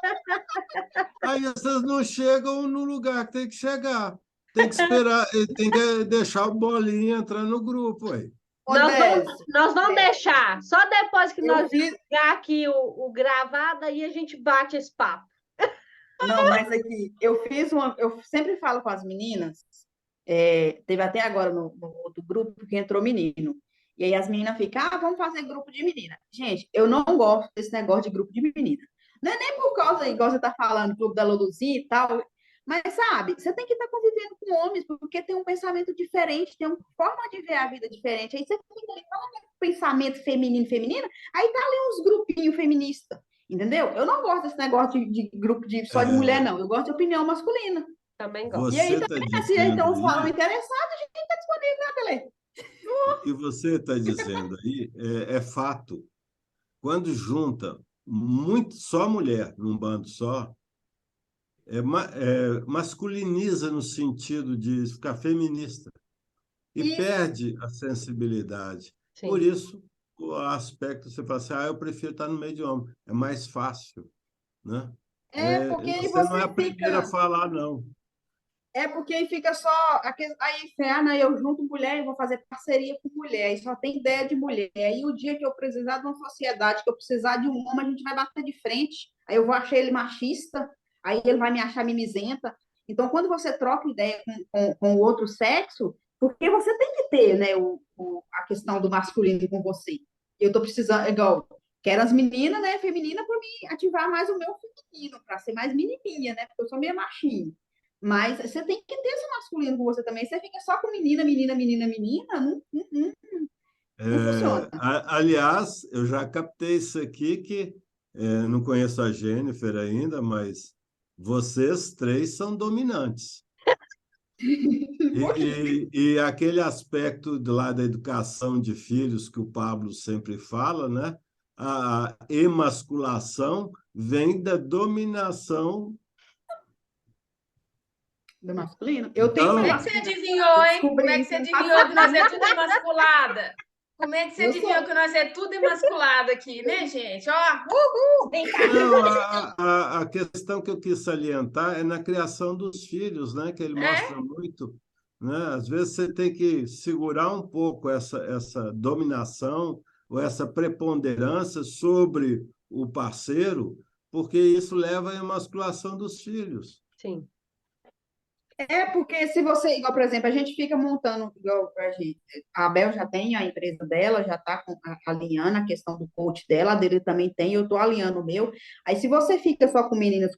Aí vocês não chegam no lugar que tem que chegar. Tem que esperar, tem que deixar o bolinha entrar no grupo, aí. Nós vamos deixar. Só depois que nós fiz... pegar aqui o gravado, aí a gente bate esse papo. Não, mas aqui, eu sempre falo com as meninas, teve até agora no outro grupo que entrou menino. E aí as meninas ficam, vamos fazer grupo de menina. Gente, eu não gosto desse negócio de grupo de menina. Não é nem por causa, igual você está falando, clube da Luluzinha e tal, mas sabe, você tem que estar convivendo com homens, porque tem um pensamento diferente, tem uma forma de ver a vida diferente. Aí você fica ali, fala pensamento feminino, aí tá ali uns grupinhos feministas, entendeu? Eu não gosto desse negócio de grupo só de mulher, não. Eu gosto de opinião masculina. Também gosto. E aí Você também, está se então dizendo falam aí, interessados, a gente está disponível, né, Belê? o que você está dizendo aí é fato. Quando junta só mulher num bando só, masculiniza no sentido de ficar feminista e Isso. perde a sensibilidade. Sim. Por isso, o aspecto você fala assim, eu prefiro estar no meio de homem, é mais fácil, né? Porque aí Você não é você a primeira a fica... falar, não. Porque aí fica só... Aí, Fernanda, eu junto mulher, eu vou fazer parceria com mulher, e só tem ideia de mulher. Aí o dia que eu precisar de uma sociedade, que eu precisar de um homem, a gente vai bater de frente. Aí eu vou achar ele machista, aí ele vai me achar mimizenta. Então, quando você troca ideia com o outro sexo, porque você tem que ter, né, a questão do masculino com você. Eu estou precisando, igual, quero as meninas, né, feminina, para me ativar mais o meu feminino, para ser mais menininha, né, porque eu sou meio machinho. Mas você tem que ter esse masculino com você também. Você fica só com menina, não funciona. Aliás, eu já captei isso aqui, que não conheço a Jennifer ainda, mas vocês três são dominantes. E aquele aspecto lá da educação de filhos que o Pablo sempre fala, né? A emasculação vem da dominação Do masculino. Eu tenho Como uma é que você masculina. adivinhou, hein? Descobri Como é que isso você ano adivinhou que nós é tudo imasculada? Como é que você Eu adivinhou sou. que nós é tudo imasculado aqui, né, gente? Ó, uhul, vem cá. Não, a questão que eu quis salientar é na criação dos filhos, né? Que ele mostra muito, né? Às vezes você tem que segurar um pouco essa dominação ou essa preponderância sobre o parceiro, porque isso leva à emasculação dos filhos. Sim. Porque se você, igual, por exemplo, a gente fica montando, igual a Bel já tem a empresa dela, já está alinhando a questão do coach dela, a dele também tem, eu estou alinhando o meu. Aí, se você fica só com meninas,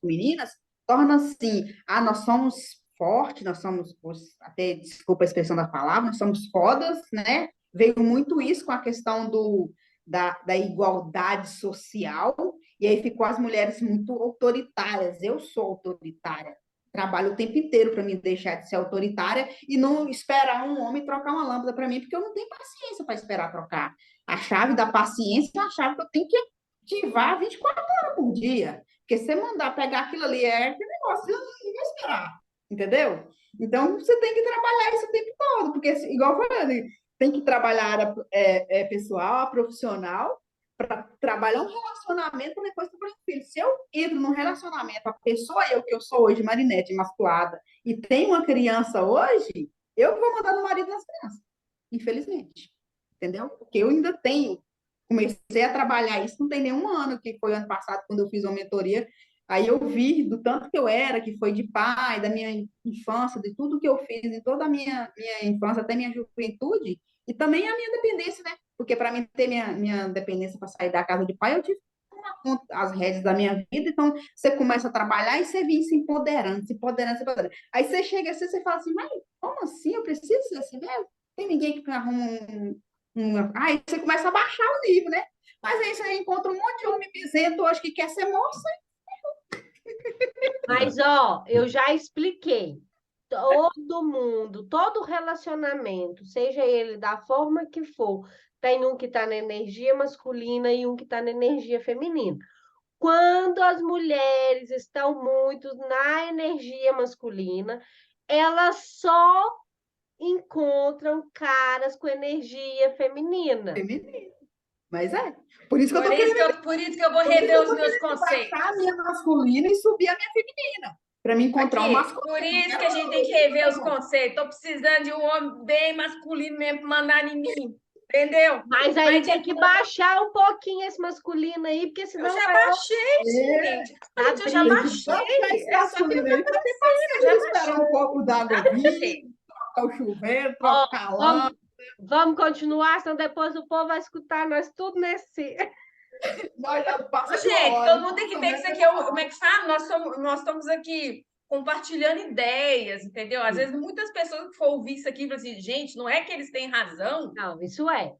torna assim, nós somos fortes, nós somos, até desculpa a expressão da palavra, nós somos fodas, né? Veio muito isso com a questão da igualdade social, e aí ficou as mulheres muito autoritárias. Eu sou autoritária. Trabalho o tempo inteiro para me deixar de ser autoritária e não esperar um homem trocar uma lâmpada para mim, porque eu não tenho paciência para esperar trocar. A chave da paciência é a chave que eu tenho que ativar 24 horas por dia. Porque se você mandar pegar aquilo ali, aquele negócio, eu não vou esperar. Entendeu? Então, você tem que trabalhar isso o tempo todo, porque, igual eu falei, tem que trabalhar a área pessoal, a profissional, para trabalhar um relacionamento depois do filho. Se eu entro num relacionamento, a pessoa que eu sou hoje, Marinete, imaculada, e tenho uma criança hoje, eu que vou mandar no marido das crianças, infelizmente. Entendeu? Porque eu ainda tenho, comecei a trabalhar isso, não tem nenhum ano, que foi ano passado, quando eu fiz uma mentoria, aí eu vi do tanto que eu era, que foi de pai, da minha infância, de tudo que eu fiz, em toda a minha infância, até minha juventude, e também a minha dependência, né? Porque para mim ter minha dependência para sair da casa de pai, eu tive que tomar conta as rédeas da minha vida. Então, você começa a trabalhar e você vem se empoderando, se empoderando, se empoderando. Aí você chega assim, você fala assim, mas como assim? Eu preciso ser assim mesmo? Tem ninguém que arruma Aí você começa a baixar o nível, né? Mas aí você encontra um monte de homem bizento hoje que quer ser moça. Mas, ó, eu já expliquei. Todo mundo, todo relacionamento, seja ele da forma que for, tem um que está na energia masculina e um que está na energia feminina. Quando as mulheres estão muito na energia masculina, elas só encontram caras com energia feminina. Feminino. Mas é. Por isso que eu Por tô isso querendo, por isso que eu vou por isso que rever eu os tô meus querendo conceitos. baixar a minha masculina e subir a minha feminina. Para me encontrar um Aqui, masculino. por isso que a gente tem que rever os conceitos. Tô precisando de um homem bem masculino mesmo para mandar em mim. Entendeu? Mas aí tem que baixar um pouquinho esse masculino aí, porque Eu senão já vai baixei, É, gente. Gente, eu já abrir. tem que baixar baixei. esse É só que não masculino tá aí para ter aparecendo. paciência Já de esperar baixei. um copo d'água Já vir, baixei. trocar o chuveiro, Ó, trocar a lã. vamos continuar, senão depois o povo vai escutar nós tudo nesse. Nós já Ô, passa de uma gente, hora. todo mundo tem que ver que isso aqui como é que fala? Nós estamos aqui compartilhando ideias, entendeu? Às vezes muitas pessoas que for ouvir isso aqui falam assim, gente, não é que eles têm razão? Não, isso é.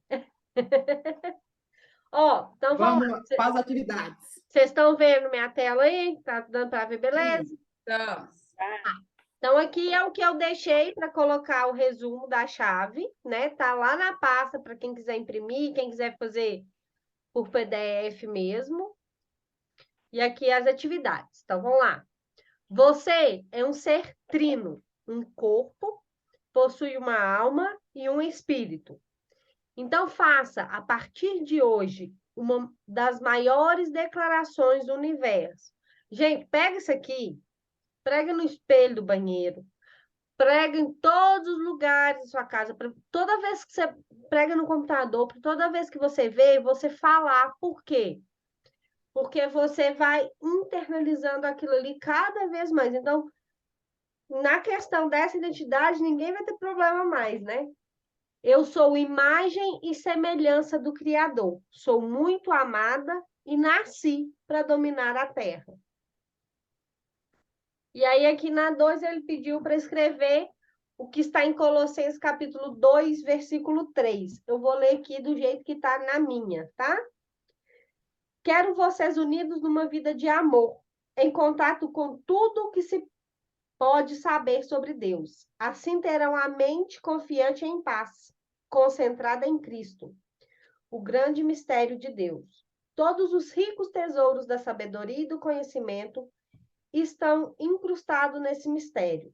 Ó, então vamos lá. Vamos para as atividades. Vocês estão vendo minha tela aí? Tá dando para ver, beleza? Então, Então, aqui é o que eu deixei para colocar o resumo da chave, né? Tá lá na pasta para quem quiser imprimir, quem quiser fazer por PDF mesmo. E aqui as atividades. Então, vamos lá. Você é um ser trino, um corpo, possui uma alma e um espírito. Então, faça, a partir de hoje, uma das maiores declarações do universo. Gente, pega isso aqui, prega no espelho do banheiro, prega em todos os lugares da sua casa. Toda vez que você prega no computador, toda vez que você vê, você falar. Por quê? Porque você vai internalizando aquilo ali cada vez mais. Então, na questão dessa identidade, ninguém vai ter problema mais, né? Eu sou imagem e semelhança do Criador. Sou muito amada e nasci para dominar a terra. E aí, aqui na 2, ele pediu para escrever o que está em Colossenses capítulo 2, versículo 3. Eu vou ler aqui do jeito que está na minha, tá? Quero vocês unidos numa vida de amor, em contato com tudo o que se pode saber sobre Deus. Assim terão a mente confiante em paz, concentrada em Cristo, o grande mistério de Deus. Todos os ricos tesouros da sabedoria e do conhecimento estão incrustados nesse mistério.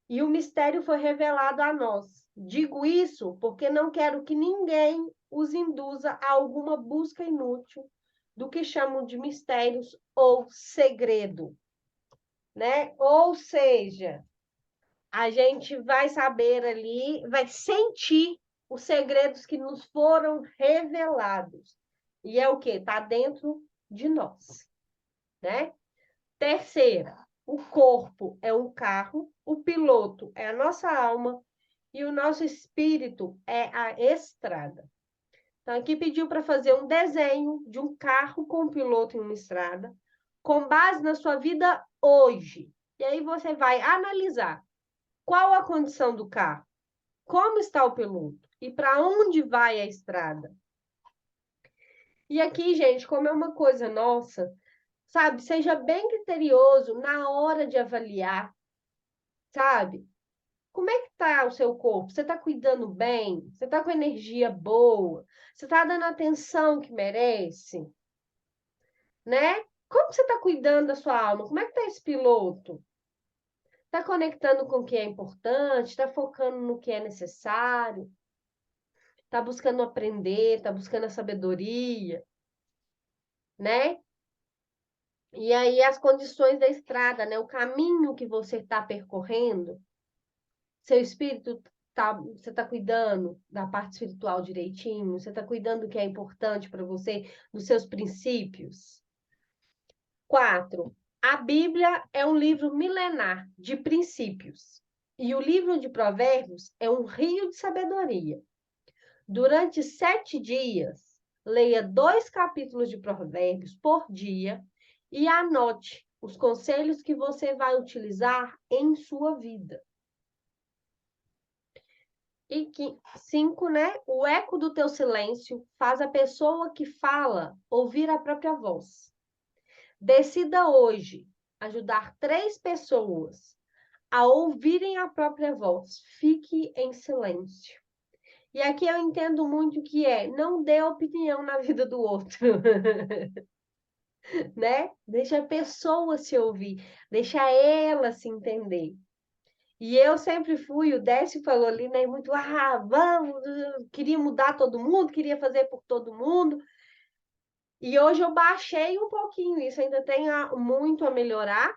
E o mistério foi revelado a nós. Digo isso porque não quero que ninguém os induza a alguma busca inútil do que chamam de mistérios ou segredo, né? Ou seja, a gente vai saber ali, vai sentir os segredos que nos foram revelados. E é o que? Está dentro de nós, né? Terceira, o corpo é um carro, o piloto é a nossa alma e o nosso espírito é a estrada. Então, aqui pediu para fazer um desenho de um carro com um piloto em uma estrada, com base na sua vida hoje. E aí você vai analisar qual a condição do carro, como está o piloto e para onde vai a estrada. E aqui, gente, como é uma coisa nossa, sabe? Seja bem criterioso na hora de avaliar, sabe? Como é que tá o seu corpo? Você está cuidando bem? Você está com energia boa? Você está dando a atenção que merece? Né? Como você está cuidando da sua alma? Como é que está esse piloto? Está conectando com o que é importante? Está focando no que é necessário? Está buscando aprender? Está buscando a sabedoria? né? E aí as condições da estrada, né? O caminho que você está percorrendo, seu espírito você está cuidando da parte espiritual direitinho, você está cuidando do que é importante para você, dos seus princípios. 4. A Bíblia é um livro milenar de princípios. E o livro de Provérbios é um rio de sabedoria. Durante 7 dias, leia 2 capítulos de Provérbios por dia e anote os conselhos que você vai utilizar em sua vida. E 5, né? O eco do teu silêncio faz a pessoa que fala ouvir a própria voz. Decida hoje ajudar 3 pessoas a ouvirem a própria voz. Fique em silêncio. E aqui eu entendo muito que não dê opinião na vida do outro. Né? Deixa a pessoa se ouvir, deixa ela se entender. E eu sempre fui, o Décio falou ali, né? Muito, vamos, queria mudar todo mundo, queria fazer por todo mundo. E hoje eu baixei um pouquinho isso, ainda tem muito a melhorar,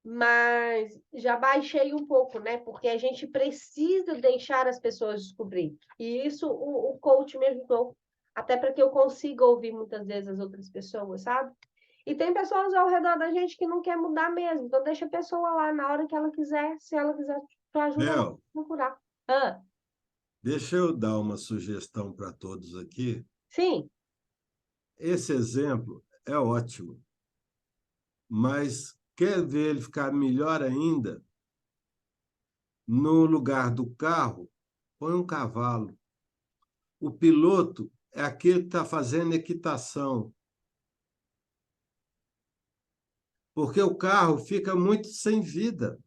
mas já baixei um pouco, né? Porque a gente precisa deixar as pessoas descobrir. E isso o coach me ajudou, até para que eu consiga ouvir muitas vezes as outras pessoas, sabe? E tem pessoas ao redor da gente que não quer mudar mesmo. Então, deixa a pessoa lá na hora que ela quiser. Se ela quiser te ajudar, Bel, procurar. Ah, deixa eu dar uma sugestão para todos aqui. sim. Esse exemplo é ótimo, mas quer ver ele ficar melhor ainda? No lugar do carro, põe um cavalo. O piloto é aquele que está fazendo equitação, porque o carro fica muito sem vida.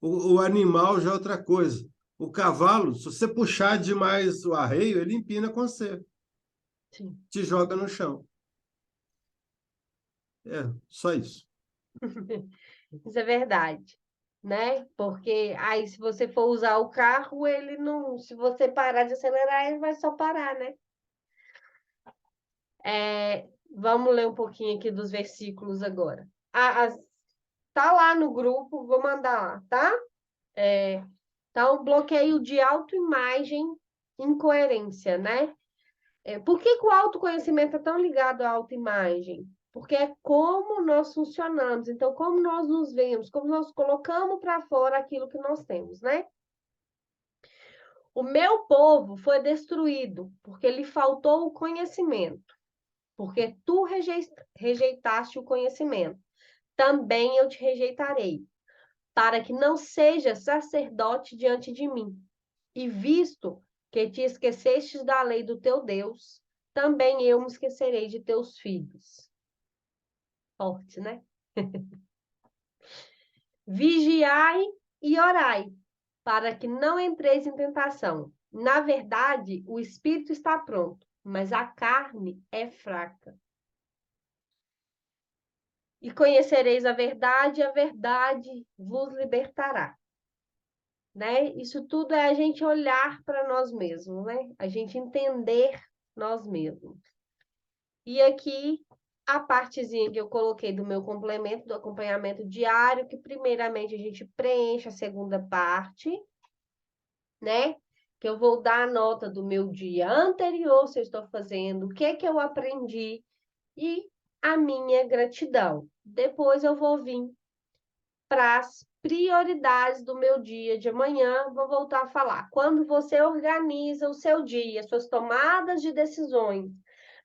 O animal já é outra coisa. O cavalo, se você puxar demais o arreio, ele empina com você, Sim. te joga no chão. Só isso. Isso é verdade, né? Porque aí, se você for usar o carro, ele não. Se você parar de acelerar, ele vai só parar, né? Vamos ler um pouquinho aqui dos versículos agora. Tá lá no grupo, vou mandar lá, tá? Tá um bloqueio de autoimagem, incoerência, né? Por que o autoconhecimento é tão ligado à autoimagem? Porque é como nós funcionamos, então, como nós nos vemos, como nós colocamos para fora aquilo que nós temos, né? O meu povo foi destruído porque lhe faltou o conhecimento, porque tu rejeitaste o conhecimento. Também eu te rejeitarei, para que não sejas sacerdote diante de mim. E visto que te esquecestes da lei do teu Deus, também eu me esquecerei de teus filhos. Forte, né? Vigiai e orai, para que não entreis em tentação. Na verdade, o espírito está pronto, mas a carne é fraca. E conhecereis a verdade vos libertará. Né? Isso tudo é a gente olhar para nós mesmos, né? A gente entender nós mesmos. E aqui a partezinha que eu coloquei do meu complemento, do acompanhamento diário, que primeiramente a gente preenche a segunda parte, né? Que eu vou dar a nota do meu dia anterior, se eu estou fazendo, o que eu aprendi e a minha gratidão. Depois eu vou vir para as prioridades do meu dia de amanhã, vou voltar a falar. Quando você organiza o seu dia, suas tomadas de decisões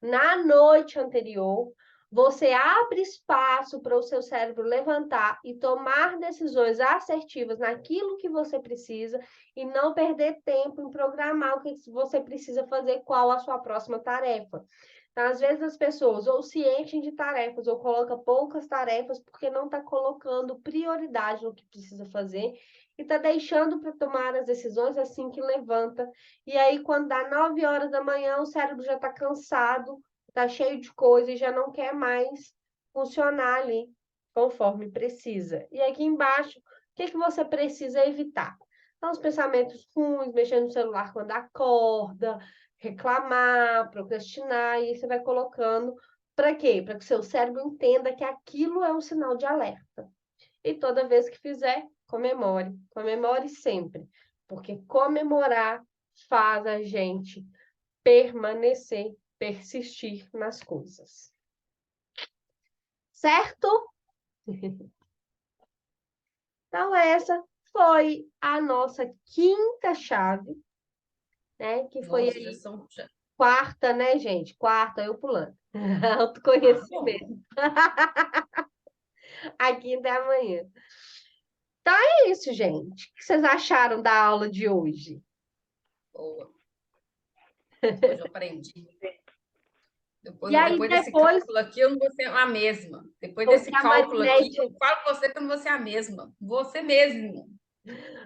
na noite anterior, você abre espaço para o seu cérebro levantar e tomar decisões assertivas naquilo que você precisa e não perder tempo em programar o que você precisa fazer, qual a sua próxima tarefa. Então, às vezes as pessoas ou se enchem de tarefas ou colocam poucas tarefas porque não está colocando prioridade no que precisa fazer e está deixando para tomar as decisões assim que levanta. E aí, quando dá 9 horas da manhã, o cérebro já está cansado, está cheio de coisa e já não quer mais funcionar ali conforme precisa. E aqui embaixo, o que você precisa evitar? Então, os pensamentos ruins, mexendo no celular quando acorda, reclamar, procrastinar, e aí você vai colocando Para quê? Para que o seu cérebro entenda que aquilo é um sinal de alerta. E toda vez que fizer, comemore. Comemore sempre. Porque comemorar faz a gente permanecer, persistir nas coisas. Certo? Então, essa foi a nossa quinta chave, né? Que foi Nossa, aí já. quarta, né, gente? Quarta, eu pulando. Ah, Autoconhecimento. A quinta é amanhã. Então é isso, gente. O que vocês acharam da aula de hoje? boa. Hoje eu aprendi. E aí, Depois desse depois, cálculo aqui, eu não vou ser a mesma. Depois o desse que a cálculo aqui, Marinette... eu falo com você que eu não vou ser a mesma. Você mesmo.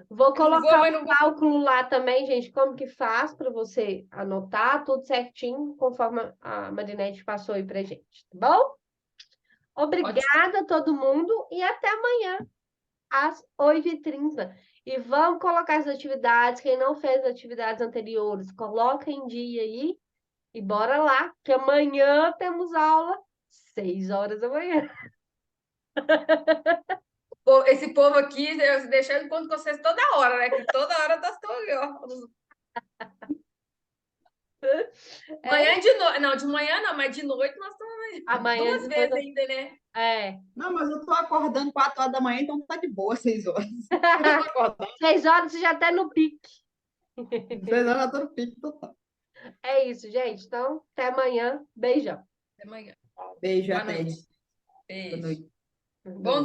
Vou Eu não vou, colocar mas o não vou. cálculo lá também, gente, como que faz para você anotar tudo certinho, conforme a Marinette passou aí pra gente, tá bom? Ótimo. Obrigada a todo mundo e até amanhã, às 8h30. E vamos colocar as atividades. Quem não fez atividades anteriores, coloca em dia aí e bora lá, que amanhã temos aula, 6 horas da manhã. Esse povo aqui, eu deixando encontro com vocês toda hora, né? Que toda hora nós estamos aqui, ó. Manhã de noite. Não, de manhã não, mas de noite nós estamos Amanhã duas de vezes noite. ainda, né? É. Não, mas eu tô acordando 4 horas da manhã, então tá de boa 6 horas. Eu tô acordando 6 horas você já tá no pique. 6 horas, eu tô no pique total. É isso, gente. Então, até amanhã. Beijão. Até amanhã. Beijo, Boa até. noite. Boa Beijo. noite. Bom domingo.